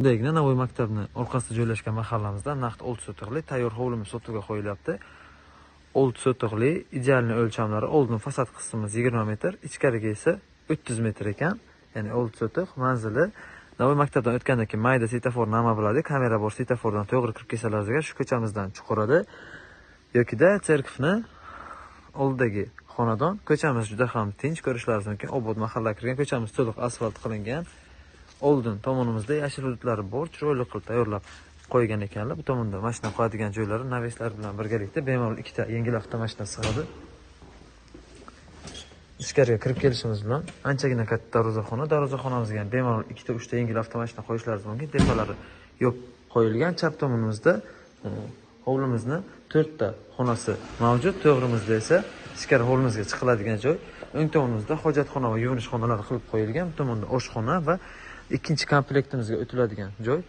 Shundagina Navoiy maktabini orqasida joylashgan mahallamizda naqd 6 sotiqli tayyor hovlimiz sotuvga qo'yilyapti. 6 sotiqli idealniy o'lchamlari oldin fasad qismimiz 20 metr, ichkariga esa 30 metr ekan. Ya'ni 6 sotiq manzili. Navoiy maktabdan o'tgandan keyin mayda svetofor nima bo'ladi? Kamera bor, svetofordan to'g'ri kirib kelsalar agar shu ko'chamizdan chuquradi yokida cherkovni oldidagi xonadon. Ko'chamiz juda ham tinch, ko'rishlaringiz mumkin. Obod mahallaga kirgan, ko'chamiz to'liq asfalt qilingan. Oldin tomonimizda yashil hududlari bor, chiroyli qilib tayyorlab qo'ygan ekanlar. Bu tomonda mashina qo'yadigan joylari naveslar bilan birgalikda bemalol ikkita yengil avtomashina sig'adi. Ichkariga kirib kelishimiz bilan anchagina katta darvozaxona. Darvozaxonamizga ham bemalol ikkita, uchta yengil avtomashina qo'yishlaringiz mumkin. Tepalari yo'q qo'yilgan. Chap tomonimizda hovlimizni 4 ta xonasi mavjud. To'g'rimizda esa ichkari hovlimizga chiqiladigan joy. O'ng tomonimizda hojatxona va yuvinish xonalari qilib qo'yilgan. Bu tomonda oshxona va ikkinchi komplektimizga o'tiladigan joy.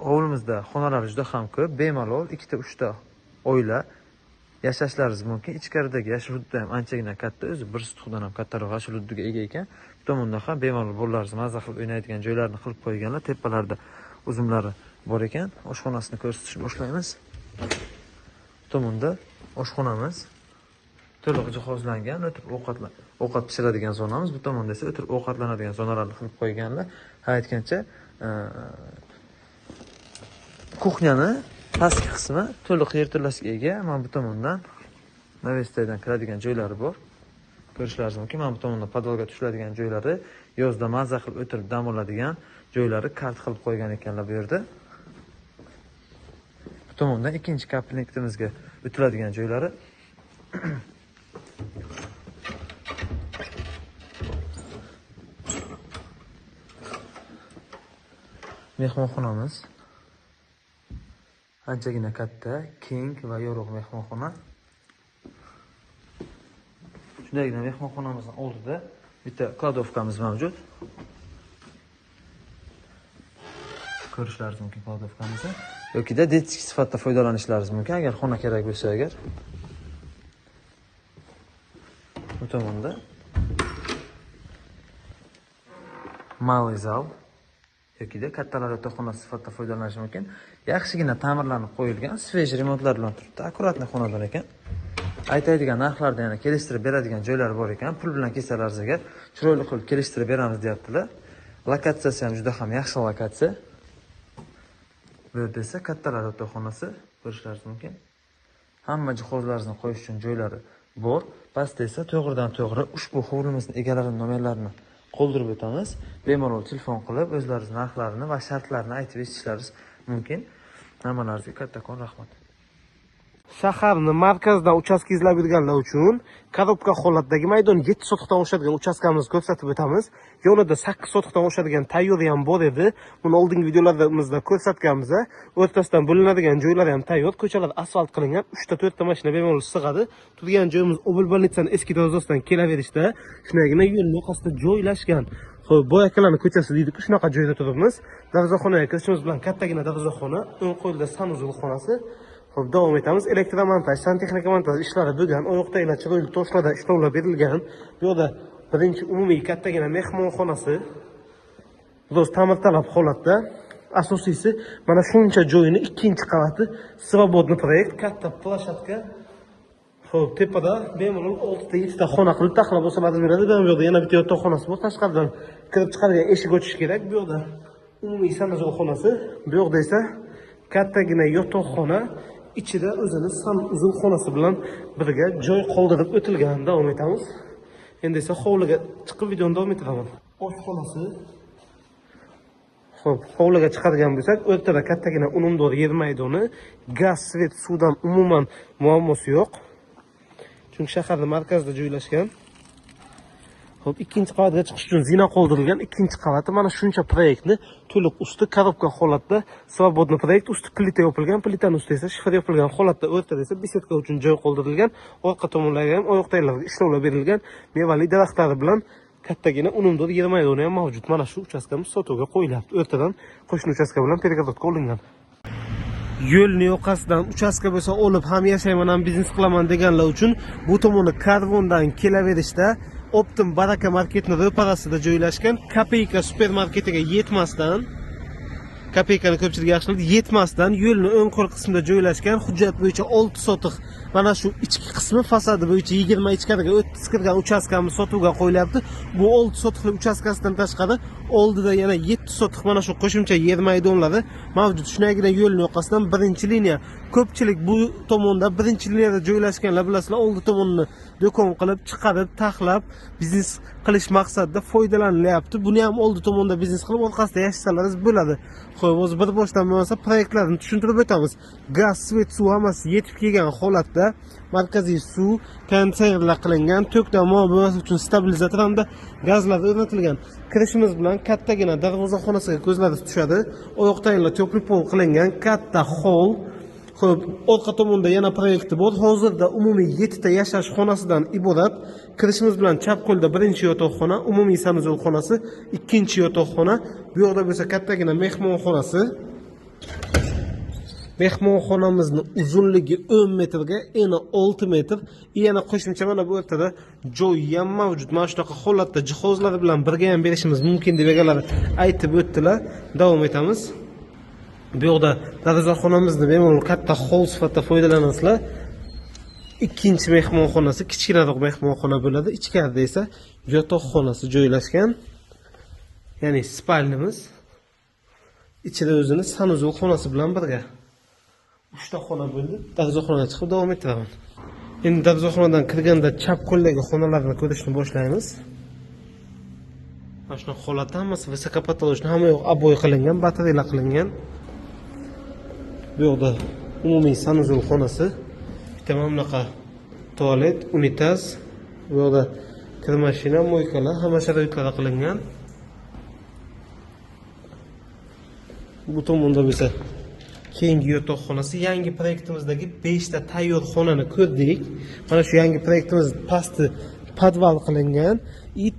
Hovlimizda xonalar juda ham ko'p. Bemalol ikkita, uchta oila yashashlaringiz mumkin. Ichkaridagi yashil hudud ham anchagina katta, o'zi bir sutxudan ham kattaroq yashil hududga ega ekan. Bu tomonda ham bemalol bolalaringiz maza qilib o'ynaydigan joylarni qilib qo'yganlar. Tepalarda uzumlari bor ekan. Oshxonasini ko'rsatishni boshlaymiz. Bu tomonda oshxonamiz to'liq jihozlangan, o'tib ovqat pishiradigan zonamiz. Bu tomonda esa o'tirib ovqatlanadigan zonalarni qilib qo'yganlar. Ha aytgancha, kuxnyani pastki qismi to'liq yerto'lasiga ega. Mana bu tomondan navestaydan kiradigan joylari bor. Ko'rishlaringiz mumkin. Mana bu tomonda podvalga tushiladigan joylari, yozda maza qilib o'tirib dam oladigan joylari kart qilib qo'ygan ekanlar bu yerda. Bu tomondan ikkinchi komplektimizga o'tiladigan joylari. Mehmonxonamiz anchagina katta, keng va yorug' mehmonxona. Shundagina mehmonxonamizning oldida bitta kladovkamiz mavjud. Ko'rishlaringiz mumkin kladovkamizni. Yokida detskiy sifatida foydalanishlaringiz mumkin agar xona kerak bo'lsa agar. Bu tomonda malый zal yokida kattalar yotoqxonasi sifatida foydalanish mumkin. Yaxshigina ta'mirlanib qo'yilgan, svej remontlar bilan turibdi. Akkuratli xonadon ekan. Aytadigan narxlarda yana kelishtirib beradigan joylari bor ekan. Pul bilan kelsalaringiz agar chiroyli qilib kelishtirib beramiz deyaptilar. Lokatsiyasi ham juda ham yaxshi lokatsiya. Bu yerda esa kattalar yotoqxonasi ko'rishlaringiz mumkin. Hamma jihozlaringizni qo'yish uchun joylari bor. Pastda esa to'g'ridan-to'g'ri ushbu hovlimizning egalarining nomerlarini qoldirib o'tamiz. Bemalol telefon qilib o'zlaringiz narxlarini va shartlarini aytib eshitishlaringiz mumkin. Hammalaringizga kattakon rahmat. Shaharni markazdan uchastka izlab yurganlar uchun korobka holatdagi maydon 7 sotixdan oshadigan uchastkamizni ko'rsatib o'tamiz. Yonida 8 sotixdan oshadigan tayyori ham bor edi. Buni oldingi videolarimizda ko'rsatganmiz. O'rtasidan bo'linadigan joylari ham tayyor. Ko'chalar asfalt qilingan. 3 ta 4 ta mashina bemalol sig'adi. Turgan joyimiz Obel bolnitsaning eski darvozasidan kelaverishda. Shunagina yo'l orqasida joylashgan. Xo'p, Boyakalani ko'chasi deydi-ku, shunaqa joyda turibmiz. Darvozaxonaga kirishimiz bilan kattagina darvozaxona, o'ng qo'lda sanuzul xonasi. Xo'p, davom etamiz. Elektromontaj, santexnika montaj ishlari bo'lgan, oyoqdagilar chiroyli toshlarda ishlovlar berilgan. Bu yerda birinchi umumiy kattagina mehmonxonasi. Biroz ta'mirtalab holatda. Asosiysi mana shuncha joyini ikkinchi qavati Svobodniy proyekt, katta plashatka. Xo'p, tepada bemalol 6 ta 7 ta xona qilib taxlab bo'lsalar beradi. Bu yerda yana bitta yotoqxonasi bor. Tashqaridan kirib chiqadigan eshik ochish kerak. Bu yerda umumiy sanuzul xonasi, bu yerda esa kattagina yotoqxona, ichida o'zini sanuzul xonasi bilan birga joy qoldirib o'tilgan. Davom etamiz. Endi esa hovliga chiqib videoni davom ettiraman. Oshxonasi. Xo'p, hovliga chiqadigan bo'lsak, o'rtada kattagina unumdor yer maydoni, gaz, svet, suvdan umuman muammosi yo'q. Chunki shaharning markazida joylashgan. Xo'p, ikkinchi qavatga chiqish uchun zina qoldirilgan. Ikkinchi qavati mana shuncha proyektni to'liq usti korobka holatda, Svobodniy proyekt usti plita yopilgan, plitaning ustida esa shifr yopilgan holatda, o'rtada esa besetka uchun joy qoldirilgan. Orqa tomonlarga ham oyoqdagilarga ishlovlar berilgan. Mevali daraxtlari bilan kattagina unumdor yer maydoni ham mavjud. Mana shu uchastkamiz sotuvga qo'yilyapti. O'rtadan qo'shni uchastka bilan перегородка olingan. Yo'lni yoqasidan uchastka bo'lsa olib ham yashayman, ham biznes qilaman deganlar uchun bu tomoni karvondan kelaverishda Optim Baraka marketning ro'parasida joylashgan Kopeyka supermarketiga yetmasdan kopeykani ko'pchilik yaxshi biladi. Yetmasdan yo'lning o'ng qo'l qismida joylashgan, hujjat bo'yicha 6 sotiq. Mana shu ichki qismi fasadi bo'yicha 20 ichkariga 30 kirgan uchastkamiz sotuvga qo'yilyapti. Bu 6 sotiqli uchastkasidan tashqari oldida yana 7 sotiq mana shu qo'shimcha yer maydonlari mavjud. Shunagina yo'lning yoqasidan birinchi liniya. Ko'pchilik bu tomonda birinchi liniyada joylashganlar bilasizlar, oldi tomonni do'kon qilib, chiqarib, taxlab, biznes qilish maqsadida foydalanilyapti. Buni ham oldi tomonda biznes qilib, orqasida yashasalaringiz bo'ladi. Xo'p, o'zi bir boshdan bo'lmasa proyektlarni tushuntirib o'tamiz. Gaz, svet, suv hammasi yetib kelgan holatda markaziy suv konditsionerlar qilingan, to'kdan muammosi uchun stabilizator hamda gazlar o'rnatilgan. Kirishimiz bilan kattagina darvozaxonasiga ko'zlariz tushadi. Oyoq tayinli tepli pol qilingan katta hol. Xo'p, orqa tomonda yana proyekti bor. Hozirda umumiy 7 ta yashash xonasidan iborat. Kirishimiz bilan chap qo'lda birinchi yotoqxona, umumiy sanuzul xonasi, ikkinchi yotoqxona. Bu yoqda bo'lsa kattagina mehmonxonasi. Mehmonxonamizning uzunligi 10 metrga, eni 6 metr. Yana qo'shimcha mana bu o'rtada joy ham mavjud. Mana shunaqa holatda jihozlari bilan birga ham berishimiz mumkin deb egalar aytib o'tdilar. Davom etamiz. Bu yoqda darvozaxonamizni bemalol katta hol sifatida foydalanasizlar. Ikkinchi mehmonxonasi kichkinaroq mehmonxona bo'ladi. Ichkarida esa yotoqxonasi joylashgan. Ya'ni spalnimiz. Ichida o'zini sanuzul xonasi bilan birga 3 ta xona bo'ldi. Darvozaxonaga chiqib davom etiraman. Endi darvozaxonadan kirganda chap qo'ldagi xonalarni ko'rishni boshlaymiz. Mana shunaqa holatda hammasi visokopatolochni, hamma yoq aboy qilingan, batareyalar qilingan. Bu yoqda umumiy sanuzul xonasi, bitta bunaqa tualet, unitaz, bu yoqda kir mashina, moykalar, hamma sharoitlar qilingan. Bu tomonda bo'lsa keyingi yotoqxonasi. Yangi proyektimizdagi 5 ta tayyor xonani ko'rdik. Mana shu yangi projektimiz pasti podval qilingan.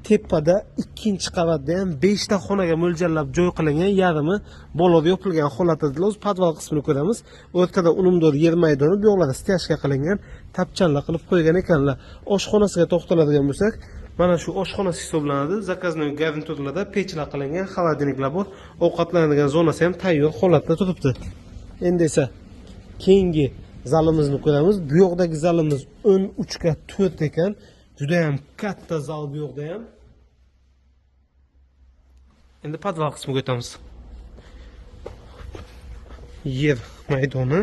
Tepada ikkinchi qavatda ham 5 ta xonaga mo'ljallab joy qilingan, yarimi bolada yopilgan holatda. O'z podval qismini ko'ramiz. O'rtada unumdor yer maydoni, bu yoqlarda steyashka qilingan, tapchanlar qilib qo'ygan ekanlar. Oshxonasiga to'xtaladigan bo'lsak, mana shu oshxonasi hisoblanadi. Zakazning garniturlarida pechlar qilingan, xolodilniklar bor. Ovqatlanadigan zonasi ham tayyor holatda turibdi. Endi esa keyingi zalimizni ko'ramiz. Bu yoqdagi zalimiz 13 ga 4 ekan. Juda ham katta zal bu yoqda ham. Endi podval qismiga o'tamiz. Yer maydoni.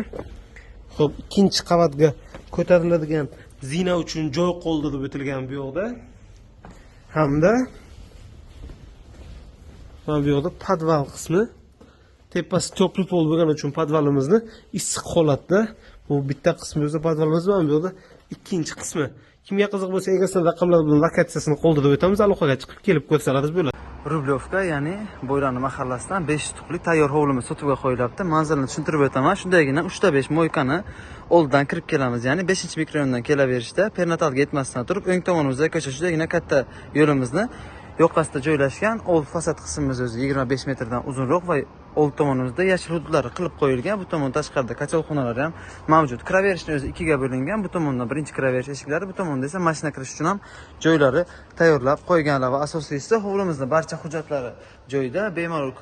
Xo'p, ikkinchi qavatga ko'tariladigan zina uchun joy qoldirib o'tilgan bu yoqda. Hamda mana bu yoqda podval qismi. Tepasi topli pol bo'lgani uchun podvalimizni issiq holatda. Bu bitta qismi o'zi podvalimiz bilan bu yoqda ikkinchi qismi. Kimga qiziq bo'lsa, egasining raqamlari bilan lokatsiyasini qoldirib o'tamiz. Aloqaga chiqib kelib ko'rsalaringiz bo'ladi. Rublyovka, ya'ni Bo'yrani mahallasidan 5 tuqli tayyor hovlimiz sotuvga qo'yilyapti. Manzilni tushuntirib o'taman. Shundagina 3 ta 5 moykani oldidan kirib kelamiz. Ya'ni 5-mikrorayondan kelaverishda perinatalga yetmasdan turib, o'ng tomonimizda ko'cha shundagina katta yo'limizni yoqasida joylashgan. Old fasad qismimiz o'zi 25 metrdan uzunroq va old tomonimizda yashil hududlari qilib qo'yilgan. Bu tomon tashqarida kachalxonalari ham mavjud. Kiraverishni o'zi 2 ga bo'lingan. Bu tomondan birinchi kiraverish eshiklari, bu tomonda esa mashina kirish uchun ham joylari tayyorlab qo'yganlar va asosiysi hovlimizning barcha hujjatlari joyida, bemalol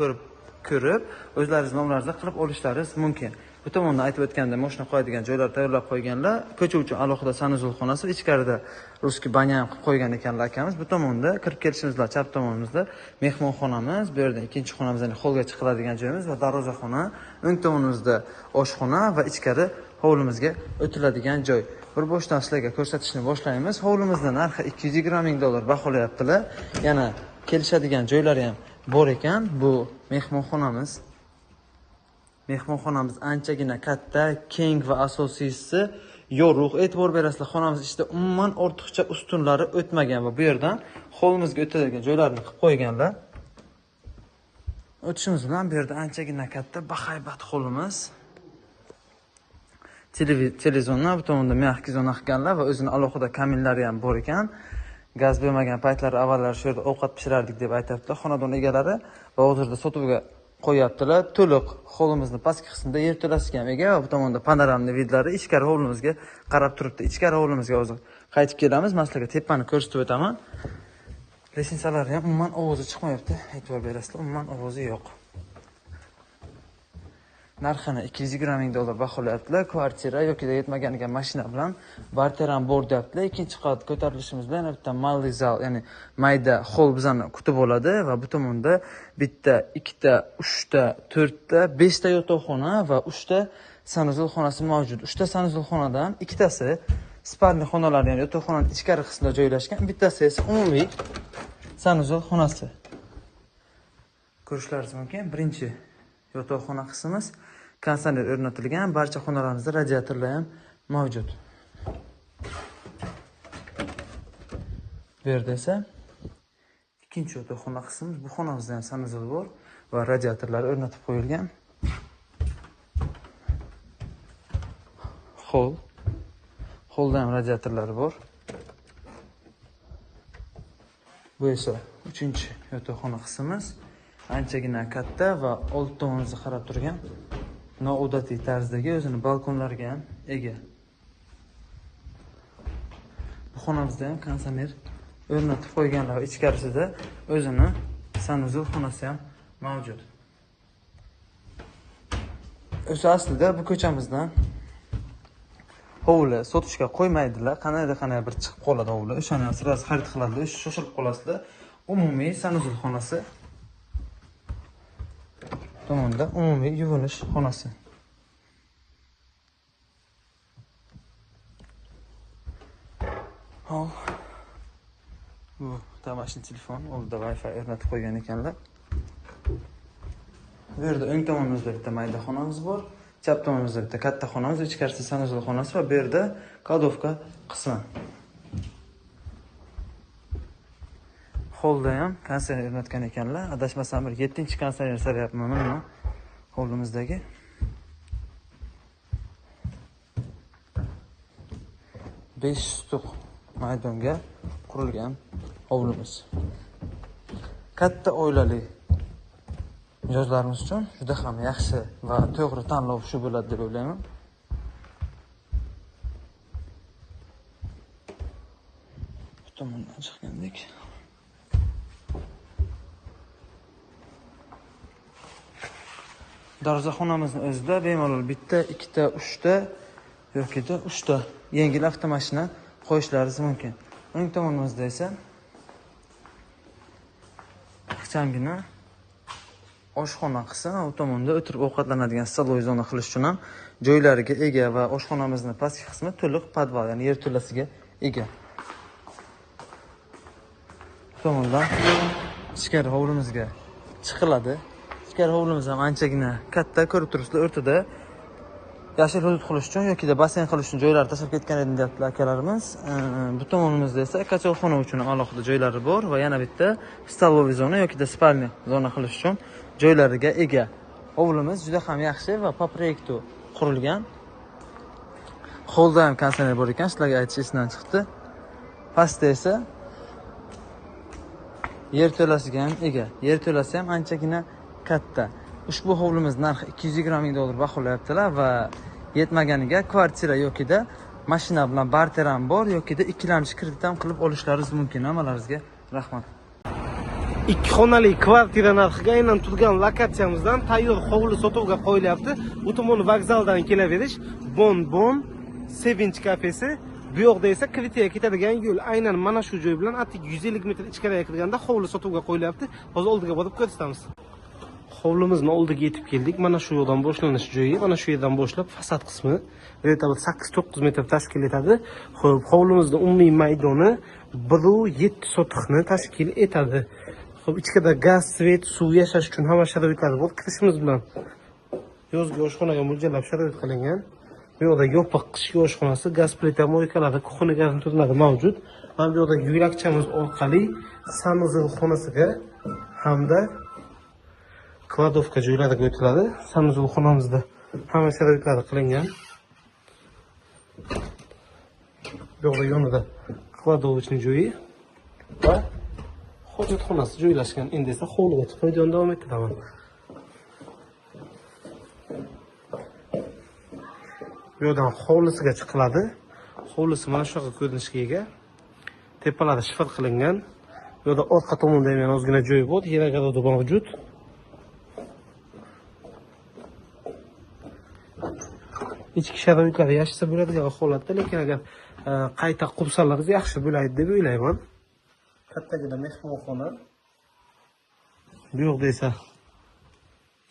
ko'rib o'zlaringiz nomlaringizda qilib olishlaringiz mumkin. Bu tomonda aytib o'tganda mashina qo'yadigan joylar tayyorlab qo'yganlar. Ko'cha uchun alohida sanuzul xonasi, ichkarida ruskiy banya ham qilib qo'ygan ekanlar akamiz. Bu tomonda kirib kelishimiz bilan chap tomonimizda mehmonxonamiz, bu yerda ikkinchi xonamiz, ya'ni holga chiqiladigan joyimiz va darvozaxona, o'ng tomonimizda oshxona va ichkari hovlimizga o'tiladigan joy. Bir boshdan sizlarga ko'rsatishni boshlaymiz. Hovlimizning narxi 220 ming dollar baholayaptilar. Yana kelishadigan joylari ham bor ekan. Bu mehmonxonamiz. Mehmonxonamiz anchagina katta, keng va asosiysi yorug'. E'tibor berasizlar, xonamiz ichida umuman ortiqcha ustunlari o'tmagan va bu yerdan hovlimizga o'tadigan joylarni qilib qo'yganlar. O'tishimiz bilan bu yerda anchagina katta bahaybat hovlimiz. Televizorni bu tomonda mehki zona qilganlar va o'zini alohida kamillari ham bor ekan. Gaz bo'lmagan paytlari avvallari shu yerda ovqat pishirardik deb aytibdilar xonadon egalari va hozirda sotuvga qo'yaptilar. To'liq hovlimizning pastki qismida yer to'lasiga ham ega va bu tomonda panoramli vidlari ichkari hovlimizga qarab turibdi. Ichkari hovlimizga hozir qaytib kelamiz. Men sizlarga tepani ko'rsatib o'taman. Lesinsalari ham umuman ovozi chiqmayapti. E'tibor berasizlar, umuman ovozi yo'q. narxini 220 ming dollar baholayaptilar. Kvartira yoki yetmaganiga mashina bilan barter ham bor deyaptilar. Ikkinchi qavat ko'tarilishimiz bilan yana bitta malli zal, ya'ni mayda hol bizani kutib oladi va bu tomonda bitta, ikkita, uchta, to'rtta, beshta yotoqxona va uchta sanuzul xonasi mavjud. Uchta sanuzul xonadan ikkitasi spalniy xonalar, ya'ni yotoqxonaning ichkari qismida joylashgan, bittasi esa umumiy sanuzul xonasi. Ko'rishlaringiz mumkin. Birinchi yotoqxona qismimiz konditsioner o'rnatilgan, barcha xonalarimizda radiatorlar ham mavjud. Bu yerda esa ikkinchi yotoqxona qismimiz, bu xonamizda ham sanuzul bor va radiatorlar o'rnatib qo'yilgan. Holda ham radiatorlari bor. Bu esa uchinchi yotoqxona qismimiz. Anchagina katta va old tomonimizga qarab turgan noodatiy tarzdagi o'zini balkonlarga ham ega. Bu xonamizda ham konditsioner o'rnatib qo'yganlar, ichkarisida o'zini sanuzul xonasi ham mavjud. O'zi aslida bu ko'chamizdan hovli sotishga qo'ymaydilar. Qanday bir chiqib qoladi hovli. O'shani ham sirasi xarid qiladilar, shoshilib qolasizlar. Umumiy sanuzul xonasi. Tomonda umumiy yuvinish xonasi. Hop. Bu tamashni telefon, oldida Wi-Fi o'rnatib qo'ygan ekanlar. Bu yerda o'ng tomonimizda bitta mayda xonamiz bor. Chap tomonimizda bitta katta xonamiz, ichkarisida sanuzul xonasi va bu yerda kladovka qismi. Holda ham konditsioner o'rnatgan ekanlar. Adashmasam bir 7-konditsioner so'rayapman mana hovlimizdagi. Besh stuq maydonga qurilgan hovlimiz. Katta oilali mijozlarimiz uchun juda ham yaxshi va to'g'ri tanlov shu bo'ladi deb o'ylayman. Bu tomondan chiqqandik. Darvozaxonamizning o'zida bemalol bitta, ikkita, uchta yoki-da uchta yengil avtomashina qo'yishlaringiz mumkin. O'ng tomonimizda esa kichkina oshxona qismi, u tomonda o'tirib ovqatlanadigan stoloy zona qilish uchun ham joylariga ega va oshxonamizning pastki qismi to'liq podval, ya'ni yerto'lasiga ega. Bu tomondan ichkari hovlimizga chiqiladi. Ichkari hovlimiz ham anchagina katta, ko'rib turibsizlar, o'rtada yashil hudud qilish uchun yoki-da basseyn qilish uchun joylar tashlab ketgan edi deyaptilar akalarimiz. Bu tomonimizda esa kochelxona uchun alohida joylari bor va yana bitta stoloviy zona yoki-da spalniy zona qilish uchun joylariga ega. Hovlimiz juda ham yaxshi va po proyektu qurilgan. Holda ham konditsioner bor ekan, sizlarga aytish esdan chiqdi. Pastda esa yerto'lasiga ham ega. Yerto'lasi ham anchagina katta. Ushbu hovlimiz narxi 220 ming dollar baholayaptilar va yetmaganiga kvartira yoki-da mashina bilan barter ham bor yoki-da ikkilamchi kredit ham qilib olishlaringiz mumkin. Hammalaringizga rahmat. Ikki xonali kvartira narxiga aynan turgan lokatsiyamizdan tayyor hovli sotuvga qo'yilyapti. Bu tomon vokzaldan kelaverish, Bon Sevinch kafesi. Bu yoqda esa Kvitiga ketadigan yo'l. Aynan mana shu joy bilan atik 150 metr ichkariga kirganda hovli sotuvga qo'yilyapti. Hozir oldiga borib ko'rsatamiz. Hovlimizni oldiga yetib keldik. Mana shu yo'ldan boshlanish joyi, mana shu yerdan boshlab fasad qismi real 8-9 metr tashkil etadi. Xo'p, hovlimizning umumiy maydoni 1.7 sotixni tashkil etadi. Xo'p, ichkada gaz, svet, suv yashash uchun hamma sharoitlari bor. Kirishimiz bilan yozgi oshxonaga mo'ljallab sharoit qilingan. Bu yoqda yopiq qishki oshxonasi, gaz plita moykalari, kuxona garniturlari mavjud. Mana bu yoqda yo'lakchamiz orqali sanuzul xonasiga hamda kladovka joylariga o'tiladi. Sanuzul xonamizda hamma sharoitlari qilingan. Bu yoqda yonida kladovichning joyi va hojatxonasi joylashgan. Endi esa hovliga chiqib videoni davom ettiraman. Bu yerdan hovlisiga chiqiladi. Hovlisi mana shunaqa ko'rinishga ega. Tepalari shifr qilingan. Bu yerda orqa tomonda ham ozgina joy bor, yer agarovi mavjud. ichki sharoitlari yaxshisa bo'ladigan holatda, lekin agar qayta qursangiz yaxshi bo'ladi deb o'ylayman. Kattagina mehmonxona. Bu yoqda esa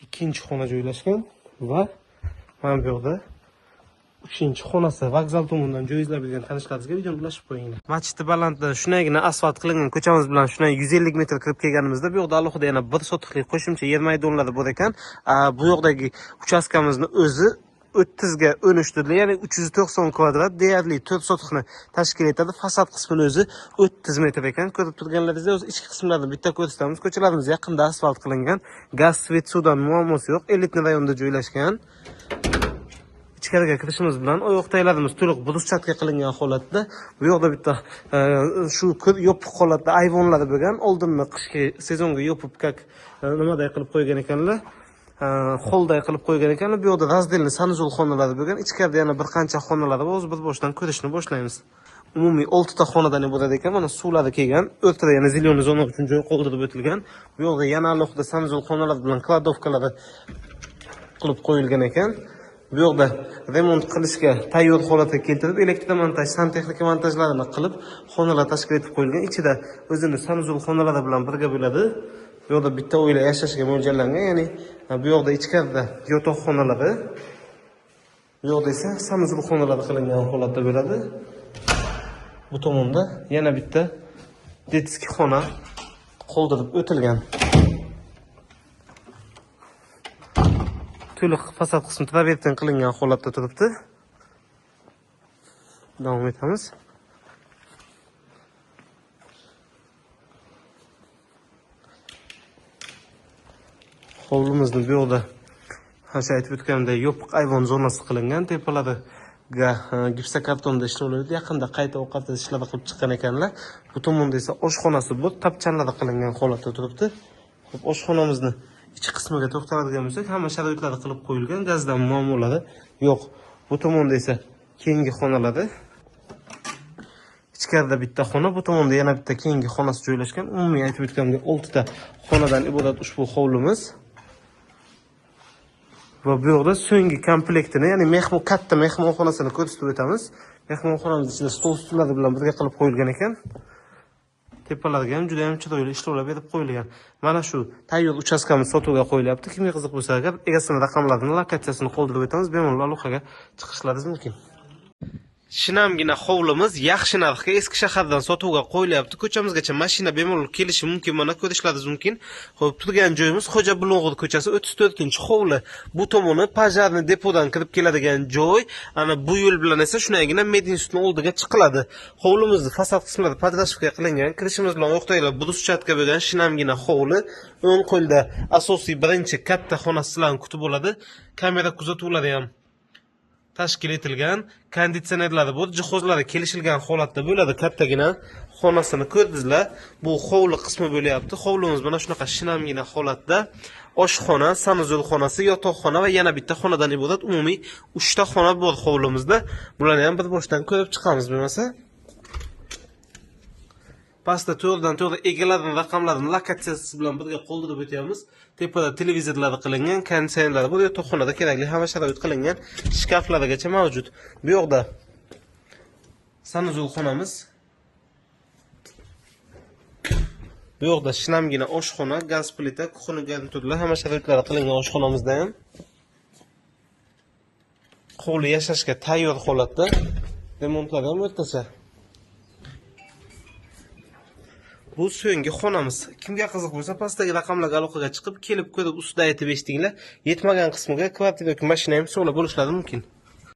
ikkinchi xona joylashgan va mana bu yoqda uchinchi xonasi. Vokzal tomonidan joy izlab yurgan tanishlaringizga videoni ulashib qo'yinglar. Machiti balandda shunagina asfalt qilingan ko'chamiz bilan shunday 150 metr kirib kelganimizda bu yoqda alohida yana 1 sotixlik qo'shimcha yer maydonlari bor ekan. Bu yoqdagi uchastkamizni o'zi 30 ga 13 turli, ya'ni 390 kvadrat, deyarli 4 sotixni tashkil etadi. Fasad qismini o'zi 30 metr ekan. Ko'rib turganlaringizdek, o'z ichki qismlarini bitta ko'rsatamiz. Ko'chalarimiz yaqinda asfalt qilingan. Gaz, svet, suvdan muammosi yo'q. Elitni rayonda joylashgan. Ichkariga kirishimiz bilan oyoq taylarimiz to'liq bruschatka qilingan holatda. Bu yoqda bitta shu yopiq holatda ayvonlari bo'lgan. Oldinni qishki sezonga yopib nimaday qilib qo'ygan ekanlar. Holday qilib qo'ygan ekanlar. Bu yoqda razdelni sanuzul xonalari bo'lgan. Ichkarida yana bir qancha xonalar bor. O'z bir boshdan ko'rishni boshlaymiz. Umumiy 6 ta xonadan iborat ekan. Mana suvlari kelgan. O'rtada yana zilyon zona uchun joy qoldirib o'tilgan. Bu yoqda yana alohida sanuzul xonalar bilan kladovkalari qilib qo'yilgan ekan. Bu yoqda remont qilishga tayyor holatga keltirib, elektr montaj, santexnika montajlarini qilib, xonalar tashkil etib qo'yilgan. Ichida o'zini sanuzul xonalari bilan birga bo'ladi. Bu yoqda bitta oila yashashga mo'ljallangan, ya'ni bu yoqda ichkarida yotoq xonalari, bu yoqda esa sanuzul xonalari qilingan holatda bo'ladi. Bu tomonda yana bitta detskiy xona qoldirib o'tilgan. To'liq fasad qismi travertin qilingan holatda turibdi. Davom etamiz. Hovlimizni bu yoqda aytib o'tganimdek yopiq ayvon zonasi qilingan. Tepalariga gipsokartonda ishlanadi. Yaqinda qayta ovqatlanish ishlari qilib chiqqan ekanlar. Bu tomonda esa oshxonasi bor, tapchanlari qilingan holatda turibdi. Xo'p, oshxonamizni ichki qismiga to'xtaladigan bo'lsak, hamma sharoitlari qilib qo'yilgan, gazdan muammolari yo'q. Bu tomonda esa keyingi xonalari. Ichkarida bitta xona, bu tomonda yana bitta keyingi xonasi joylashgan. Umumiy aytib o'tganimdek 6 ta xonadan iborat ushbu hovlimiz. Va bu yoqda so'nggi komplektini, ya'ni katta mehmonxonasini ko'rsatib o'tamiz. Mehmonxonamiz ichida stol stullar bilan birga qilib qo'yilgan ekan. Tepalariga ham juda ham chiroyli ishlovlar berib qo'yilgan. Mana shu tayyor uchastkamiz sotuvga qo'yilyapti. Kimga qiziq bo'lsa, agar egasini raqamlarini, lokatsiyasini qoldirib o'tamiz, bemalol aloqaga chiqishlaringiz mumkin. Shinamgina hovlimiz yaxshi narxga eski shahardan sotuvga qo'yilyapti. Ko'chamizgacha mashina bemalol kelishi mumkin. Mana ko'rishlaringiz mumkin. Xo'p, turgan joyimiz Xo'ja Bulung'ur ko'chasi 34-hovli. Bu tomoni Pajarni depodan kirib keladigan joy. Ana bu yo'l bilan esa shunagina Medinsutning oldiga chiqiladi. Hovlimizni fasad qismlari podrashivka qilingan. Kirishimiz bilan o'qtaylar bruschatka bo'lgan shinamgina hovli. O'ng qo'lda asosiy birinchi katta xonasi bilan kutib oladi. Kamera kuzatuvlari ham tashkil etilgan, konditsionerlari bor, jihozlari kelishilgan holatda bo'ladi. Kattagina xonasini ko'rdingizlar. Bu hovli qismi bo'lyapti. Hovlimiz mana shunaqa shinamgina holatda. Oshxona, sanuzul xonasi, yotoqxona va yana bitta xonadan iborat umumiy 3 ta xona bor hovlimizda. Bularni ham bir boshdan ko'rib chiqamiz bo'lmasa. Pastda to'g'ridan-to'g'ri egalarining raqamlarini lokatsiyasi bilan birga qoldirib o'tamiz. Tepada televizorlari qilingan, konditsionerlar bor, yotoqxonada kerakli hamma sharoit qilingan, shkaflarigacha mavjud. Bu yoqda sanuzul xonamiz. Bu yoqda shinamgina oshxona, gaz plita, kuxni garniturlar, hamma sharoitlari qilingan oshxonamizda ham. Hovli yashashga tayyor holatda. Remontlar ham o'rtacha. Bu so'nggi xonamiz. Kimga qiziq bo'lsa, pastdagi raqamlarga aloqaga chiqib, kelib ko'rib, ustida aytib eshitinglar. Yetmagan qismiga kvartira yoki mashina ham so'rab bo'lishlari mumkin.